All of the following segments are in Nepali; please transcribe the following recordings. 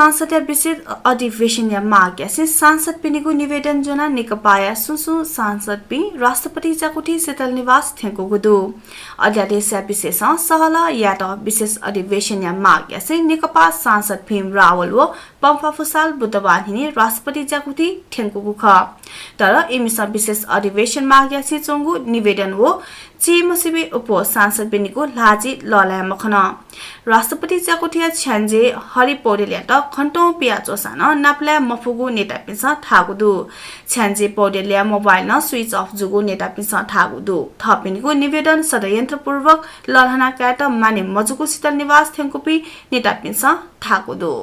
संसदीय विशेष अधिवेशन माग्यासी सांसद पिनीको निवेदन जना नेकपाया सुसु सांसद पि राष्ट्रपति जाकुटी शीतल निवास थेंको गुदु अध्यादेश विशेष सहल यात विशेष अधिवेशन माग्यासी नेकपा सांसद भीम रावल व पम्फा फुसाल बुधबार हिने राष्ट्रपति जाकुटी थेंको गुख तर एमिसा विशेष अधिवेशन माग्यासी चोंगु निवेदन वो चीमसिबे उप सांसद पिनीको लाजी ललाय मखन राष्ट्रपति जाकुटिया छ्यान्जे हरि पौडेलया त खन्टौं पियाचो सान नाप्ला मफुगु नेता पिस ठागुदु छ्यान्जे पौडेलया मोबाइल न स्विच अफ जुगु नेता पिस ठागुदु थपिनीको निवेदन षड्यन्त्रपूर्वक ललहना काट माने मजुको शीतल निवास थेंकुपी नेता पिस ठागुदु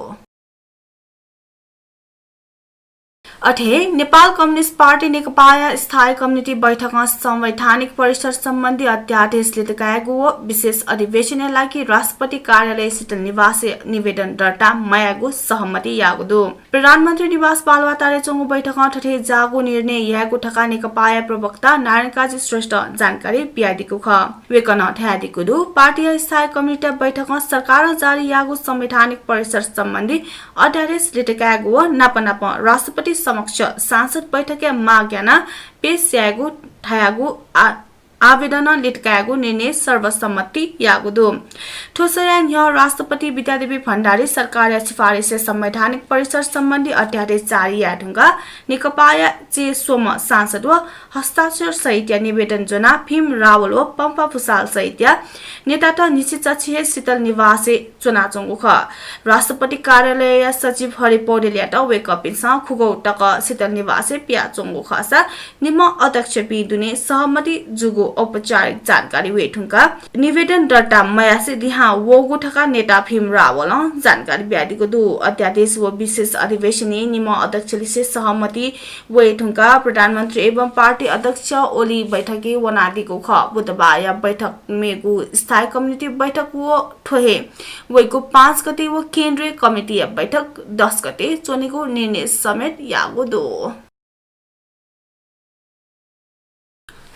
अठे नेपाल कम्युनिस्ट पार्टी नेकपा स्थायी कमिटी बैठकमा संवैधानिक परिसर सम्बन्धी अध्यादेश लिएकाको विशेष अधिवेशन लागि राष्ट्रपति कार्यालय शीतल निवास निवेदन दर्ता मयागु सहमति यागुदु प्रधानमन्त्री निवास बालुवाटारे चोंगु बैठकमा ठठे जागु निर्णय यागु ठका नेकपा प्रवक्ता नारायण काजी श्रेष्ठ जानकारी बियादिको ख वेकन ठ्यादिकुदु पार्टी स्थायी कमिटी बैठकमा सरकार जारी यागु संवैधानिक परिसर सम्बन्धी अध्यादेश लिएकाको नापनाप राष्ट्रपति समक्ष सांसद बैठक माग्याना पेश यागु ठायागु आवेदन लिटकायागु निर्णय सर्वसम्मति यागुदु ठोसया न्य राष्ट्रपति विद्यादेवी भण्डारी सरकार सिफारिस संवैधानिक परिसर सम्बन्धी अध्यादेश जारी याढुंगा नेकपा चे सोम सांसद व हस्ताक्षर सहित निवेदन जना भीम रावल व पम्फा फुसाल सहित नेता त निश्चित छिए शीतल निवासे चुनाचोंगु ख राष्ट्रपति कार्यालय सचिव हरि पौडेलया त वेकअप इन खुगौ टक शीतल निवासे पियाचोंगु खसा निम अध्यक्ष बिदुने सहमति जुगु औपचारिक जानकारी वेठुंका निवेदन दर्ता मयासे दिहा वोगु ठका नेता भीम रावल जानकारी ब्यादिको दु अध्यादेश व विशेष अधिवेशन निम अध्यक्षले सहमति वेठुंका प्रधानमन्त्री एवं पार्टी अध्यक्ष ओली बैठकी वनादिको ख बुधबार बैठक मेगु स्थायी कमिटी बैठक वो ठोहे वैको 5 गते वो केन्द्रीय कमिटी बैठक 10 गते चोनेको निर्णय समेत यागो दो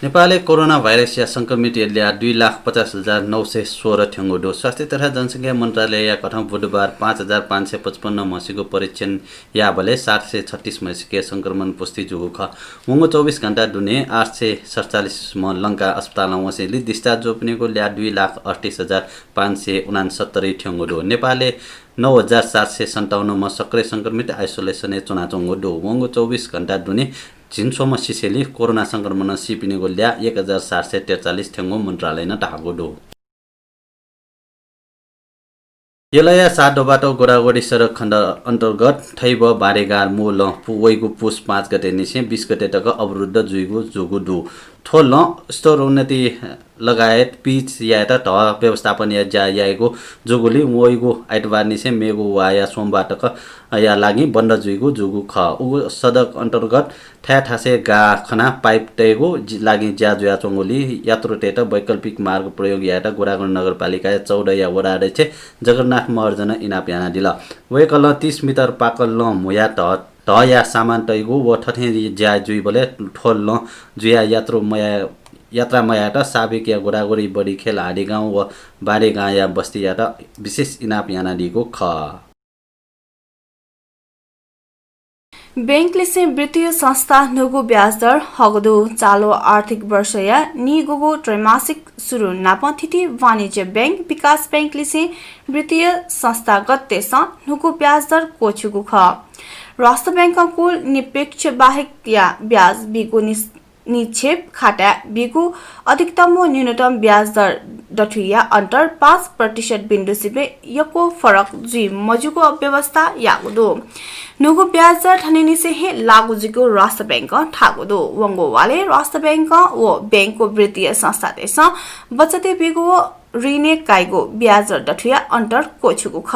नेपालले कोरोना भाइरस या संक्रमित 2,50,916 ठ्याङ्गो स्वास्थ्य तथा जनसङ्ख्या मन्त्रालय कठौँ बुधबार 5,555 मसीको परीक्षण या भले 736 मसीके संक्रमण पुष्टि जुगु ख मुंगो 24 घण्टा दुने 847 म लंका अस्पताल वसेली डिस्चार्ज जोपनेको 2,38,569 ठ्याङ्गो दो नेपालले 9,757 म सक्रिय संक्रमित आइसोलेसन चुनाचोंगो दो मुंगो 24 घण्टा दुने जिन्सोमा सिसेली कोरोना संक्रमण सिपिनेको 1,743 ठ्याङ्गो मन्त्रालय न ढागो दो यलया सादो बाटो गोरागोडी सडक खण्ड अन्तर्गत थैब बारेगार मूल वैगु पुस 5 गते निसे 20 गते तक अवरुद्ध जुइगु जुगु दु थोल स्टोर उन्नति लगायत पिच याता ध व्यवस्थापन या जायाको जुगुली वैगु आइतबार निसे मेगु वाया सोमबार तक या लागि बन्द जुइगु जुगु ख उ सडक अन्तर्गत ठ्याठासे गा खना पाइप टेगु लागि ज्याजुया चोंगोली यात्रुटेट वैकल्पिक मार्ग प्रयोग याता गोरागोड नगरपालिका 14 या वडा अध्यक्ष जगन्नाथ महर्जन इनाप्याना दिला वेकल 30 मिटर पाकल ल मुया त या सामान तैगु व ठठे ज्या जुइ बले ठोल ल जुया यात्रा मयाट साबिक या गोरागोडी बडी खेल हाडी गाउँ व बारे गाँ या बस्ती यात विशेष इनाप याना दिएको ख बैंकले से वित्तीय संस्था नुगु ब्याज दर हगदो चालू आर्थिक वर्ष या निगुगु त्रैमासिक सुरु नापथिति वाणिज्य बैंक विकास बैंकले से वित्तीय संस्था गत्तेस नुगु ब्याज दर कोछुगु ख राष्ट्र बैंक कुल निपेक्ष बाहेक या ब्याज बिगु निक्षेप खाता बिगु अधिकतम व न्यूनतम ब्याज दर डठुया अंतर 5% बिंदु सिपे यको फरक जी मजुको व्यवस्था यागुदो नुगु ब्याज दर ठनिनि से हे लागु जिगु राष्ट्र बैंक ठागुदो वंगो वाले राष्ट्र बैंक व बैंक को वित्तीय संस्था देश बचते बिगु ऋणे काइगो ब्याज दर डठुया अंतर कोछुगु ख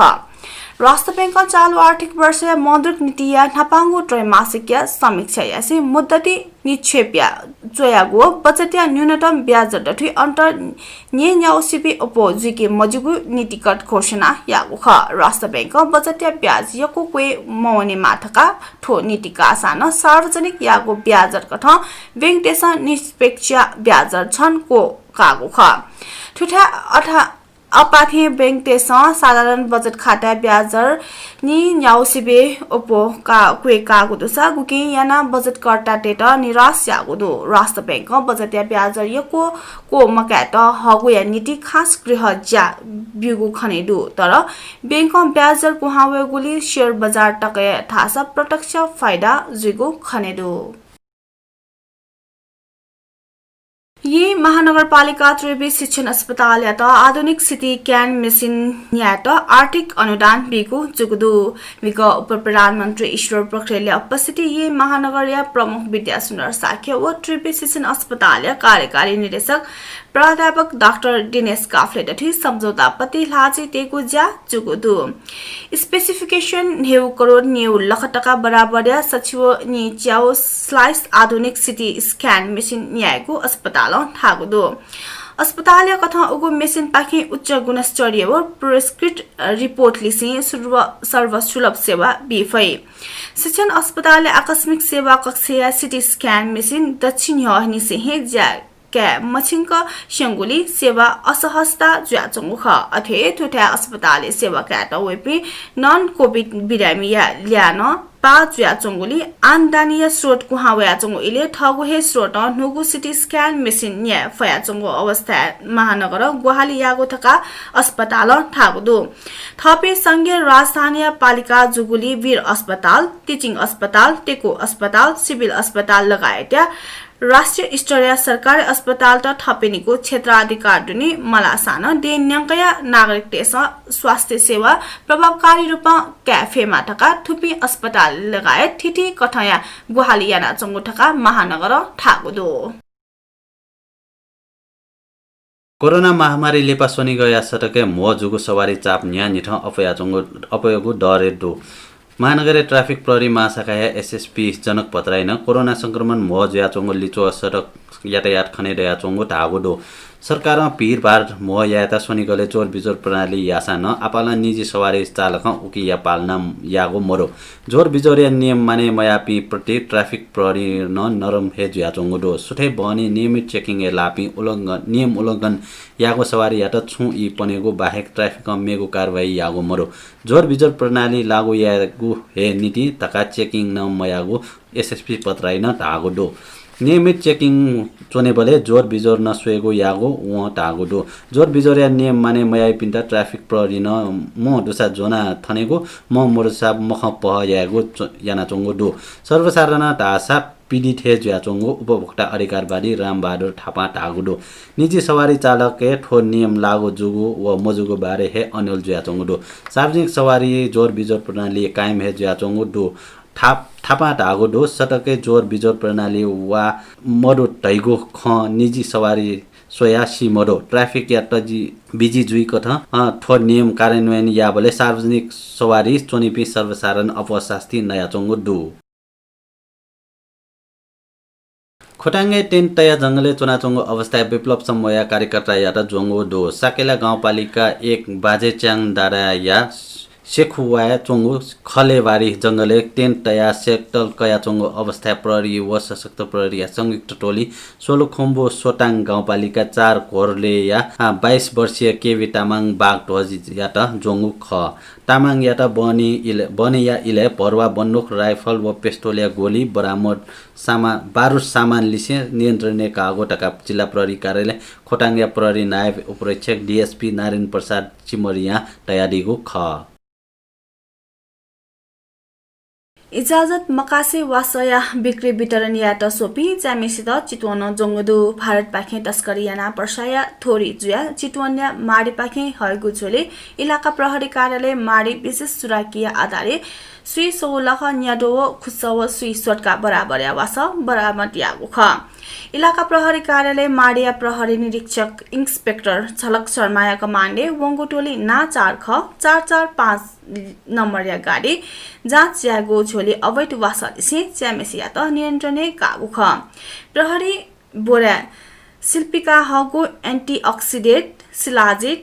राष्ट्र बैंक चालू आर्थिक वर्ष या मौद्रिक नीति या नापांगो त्रैमासिक या समीक्षा या से मुद्दती निक्षेप या जोयागो बचत या न्यूनतम ब्याज दर डठुया अंतर nye न्याउसिपे उपोजिके मजुगु नीतिगत घोषणा यागु ख राष्ट्र बैंक बचत या ब्याज यको क्वे मौने माथका ठो नीतिका सान सार्वजनिक यागु ब्याज दर कथ बैंक देश निष्पक्ष ब्याज दर छन् को कागु ख ठुठा अपाथे बैंक तेसा साधारण बजट खाता ब्याजर नि न्याउसिबे ओपो का कुए कागुदुसा गुके याना बजट कर्ता टेटा निराश यागुदु राष्ट्र बैंक बजट या ब्याजर यको को मकाट हगु या नीति खास गृह ज्या बिगु खनेदु तर बैंक ब्याजर कुहावे गुली शेयर बजार टके थासा प्रत्यक्ष फाइदा जुगु खनेदु ये महानगरपालिका त्रिवी शिक्षण अस्पताल यात आधुनिक सिटी क्यान मेसिन यात आर्थिक अनुदान बिगु जुगदु विग उप प्रधानमन्त्री ईश्वर पोखरेलले उपस्थिति ये महानगर या प्रमुख विद्यासुन्दर साख्य व त्रिवी शिक्षण अस्पताल या कार्यकारी निर्देशक प्राध्यापक डाक्टर दिनेश काफले दथि सम्झौता पति लाजी तेगु ज्या जुगदु स्पेसिफिकेशन 9 करोड 9 लाख टका बराबर या सचिव नि च्याओ स्लाइस आधुनिक सिटी स्क्यान मेसिन न्यायको अस्पताल थागुदो अस्पताल कथा उगु मेसिन पाखे उच्च गुणस्तरीय व पुरस्कृत रिपोर्ट लिसी सर्वसुलभ सेवा बिफै शिक्षण अस्पताल आकस्मिक सेवा कक्ष या सिटी स्क्यान मेसिन दक्षिण यहनि से ज्या के मछिंक शंगुली सेवा असहजता ज्याचंगुख अथे थुठा अस्पताल सेवा काटा वेपी नन कोभिड बिरामी या ल्यान पा ज्याचंगुली आन्दानीय स्रोत कुहावया चंगु इले ठगु हे स्रोत नुगु सिटी स्क्यान मेसिन न्या फया चंगु अवस्था महानगर गुवाहाटी यागो थका अस्पताल थागुदु थपे संघीय राजधानी पालिका जुगुली वीर अस्पताल टिचिङ अस्पताल टेको अस्पताल सिभिल अस्पताल लगायत राष्ट्रिय स्तरीय सरकारी अस्पताल त थपेनीको क्षेत्राधिकार दुनी मलासान देन्याङ्कया नागरिक देश स्वास्थ्य सेवा प्रभावकारी रूपमा क्याफे माटका थुपी अस्पताल लगायत ठिठी कठया गुवाहाटी याना चंगुठका महानगर थागुदो कोरोना महामारी लेपा सोनी गया सटके मो जुगु सवारी चाप न्या निठ अपया चंगु अपयोगु डरे दो महानगरीय ट्राफिक प्रहरी महाशाखा एसएसपी जनक पत्राइन कोरोना संक्रमण मोज या चोंगो लिचो सडक यातायात खने या चोंगो ढागुडो सरकारमा भीरभार मोह याता सोनी गले चोर बिजोर प्रणाली यासा न आपाला निजी सवारी चालक उकी या पालना यागो मरो जोर बिजोरिया नियम माने मयापी प्रति ट्राफिक प्रहरी न नरम हेज या चोंगो सुठे बनी नियमित चेकिङ ए लापी उल्लङ्घन नियम उल्लङ्घन यागो सवारी यात छु इ पनेगो बाहेक ट्राफिक मेगो कारबाही यागो मरो जोर बिजोर प्रणाली लागू यागु हे नीति तका चेकिङ न मयागो एसएसपी पत्राइन ढागो नियमित चेकिङ चोनेबले जोर बिजोर नसुएको यागो उ टागुडो जोर बिजोर या नियम माने मयाइ पिन्टा ट्राफिक प्रहरी न म दुसा जोना थनेको म मोरसा मख पह यागो याना चोंगो दो सर्वसाधारण ढासा पीडित हे ज्याचोंगो उपभोक्ता अधिकारवादी रामबहादुर थापा टागुडो निजी सवारी चालक के ठो नियम लागू जुगु व मजुगो बारे हे अनिल ज्याचोंगो दो सार्वजनिक सवारी जोर बिजोर प्रणाली कायम हे ज्याचोंगो दो थापा ढागो डो सटके जोर बिजोर प्रणाली वा मडो टैगो ख निजी सवारी सोयासी मडो ट्राफिक या तजी बिजी जुई कथ ठो नियम कार्यान्वयन या बले सार्वजनिक सवारी चोनिपी सर्वसाधारण अपशास्ति नया चोंगो दु खोटाङ्गे टेन्ट तया जंगले चोनाचोंगो अवस्था विप्लव समया कार्यकर्ता या त जोंगो दो साकेला गाउँपालिका 1 बाजेच्याङ दारा या सेखुवाया चोंगो खलेबारी जंगले टेन्ट तया सेक्टल कया चोंगो अवस्था प्रहरी व सशक्त प्रहरी या संयुक्त टोली सोलुखुम्बु सोटाङ गाउँपालिका 4 घोरले या 22 वर्षीय केवी तामाङ बाग ढोजी या त जोंगु ख तामाङ या त बनी या इले भरुवा बन्दुक राइफल व पिस्तोल या गोली बरामद बारुद सामान लिसे नियन्त्रणीय कागोटका जिल्ला प्रहरी कार्यालय खोटाङ प्रहरी नायब उपरीक्षक डीएसपी नारायण प्रसाद चिमरिया तयारीगु ख इजाजत मकासे वासया बिक्री वितरण या त सोपी जामेसित चितवन जोंगदु भारत पाखे तस्करी याना पर्साया थोरी जुया चितवन्या माडी पाखे हयगु छोले इलाका प्रहरी कार्यालय माडी विशेष सुराकिया आधारे सुई 16 न्याडो खुसव सुई सोटका बराबर या वास बरामद यागु ख इलाका प्रहरी कार्यालय माडिया प्रहरी निरीक्षक इन्स्पेक्टर झलक शर्माया कमान्डे वंगुटोली ना 4 ख 445 नम्बर या गाडी जाँच यागो छोली अवैध वासलिसे च्यामेसिया त नियन्त्रणै कागु ख प्रहरी बोरा Shilpika हगो anti oxidant shilajit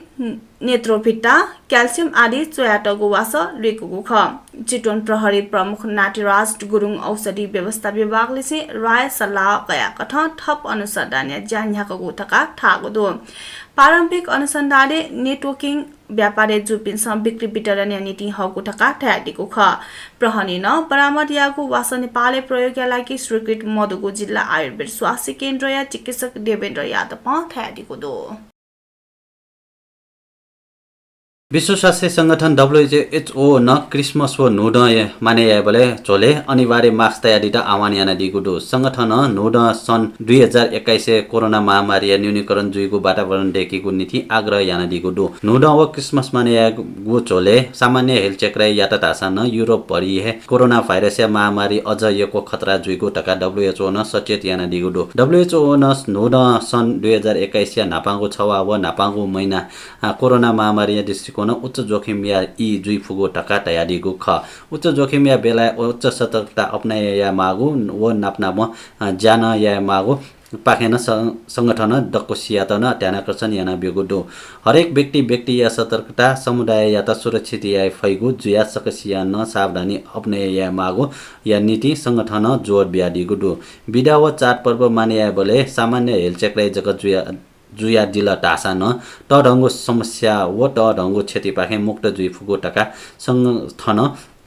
नेत्रोभिट्टा calcium आदि चोयाटगु वास रेकुगु ख चितवन प्रहरी प्रमुख नाटिराज गुरुङ औषधि व्यवस्था विभागले चाहिँ राय सल्लाह गया कथ थप अनुसन्धान ज्यान्याकगु थका ठागुदो पारम्परिक अनुसन्धानले नेटवर्किङ व्यापारी जुपिनसम्म बिक्री वितरण नीति हकु थका ठ्याटिको ख प्रहरी न बरामद यागु वास नेपाली प्रयोगलाई स्वीकृत मधुगु जिल्ला आयुर्वेद स्वास्थ्य केन्द्र या चिकित्सक देवेन्द्र यादव ठ्याटिको दो विश्व स्वास्थ्य संगठन WHO न क्रिसमस वो नोड माने याबले चोले अनिवार्य मास्क तयारी द आह्वान याना दिगुडो संगठन नोड सन् 2021 कोरोना महामारी न्यूनीकरण जुइगु वातावरण देखिगु नीति आग्रह याना दिगुडो नोड व क्रिसमस माने यागु चोले सामान्य हेल्थ चेक र याता तासा न युरोप परि हे कोरोना भाइरस या महामारी अझ यको खतरा जुइगु टका WHO न सचेत याना दिगुडो WHO न नोड सन् 2021 या नापांगु छवा व नापांगु महिना कोरोना महामारी दृष्टिकोण उच्च जोखिम या ई जुई फुगो टका तयारीगु ख उच्च जोखिम या बेला उच्च सतर्कता अपनाय या मागु व नाप्नाम जान या मागु पाखेन संगठन दक्कोसियातन ध्यानकर्षण याना बेगुडो हरेक व्यक्ति या सतर्कता समुदाय या त सुरक्षित या फैगु जुया सकसिया न सावधानी अपनाय या मागु या नीति संगठन जोर ब्याडी गुडो बिदा व चाड पर्व माने या बोले सामान्य हेल्थ चेक रै जगत जुया दिल टासा न त ढंगो समस्या व त ढंगो क्षति पाखे मुक्त जुइ फुगो टका संगठन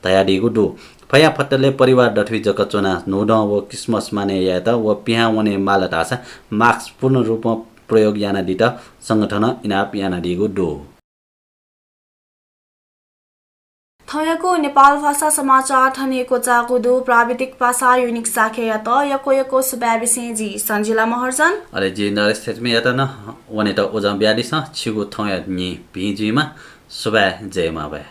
तयारी गुडो फया फट्टले परिवार डठवी जगत चोना नोड व क्रिसमस माने या त व पिहा वने माल टासा मास्क पूर्ण रूपमा प्रयोग याना दित संगठन इनाप याना दिगु दो थयको नेपाल भाषा समाचार थनिएको चागुदो प्राविधिक भाषा युनिक साखे या त यको सुब्याबिसे जी सञ्जिला महर्जन अरे जी नरेश थेचमे या त न वने त ओजम ब्याडिस छिगु थया नि पिजिमा सुबा जयमा बे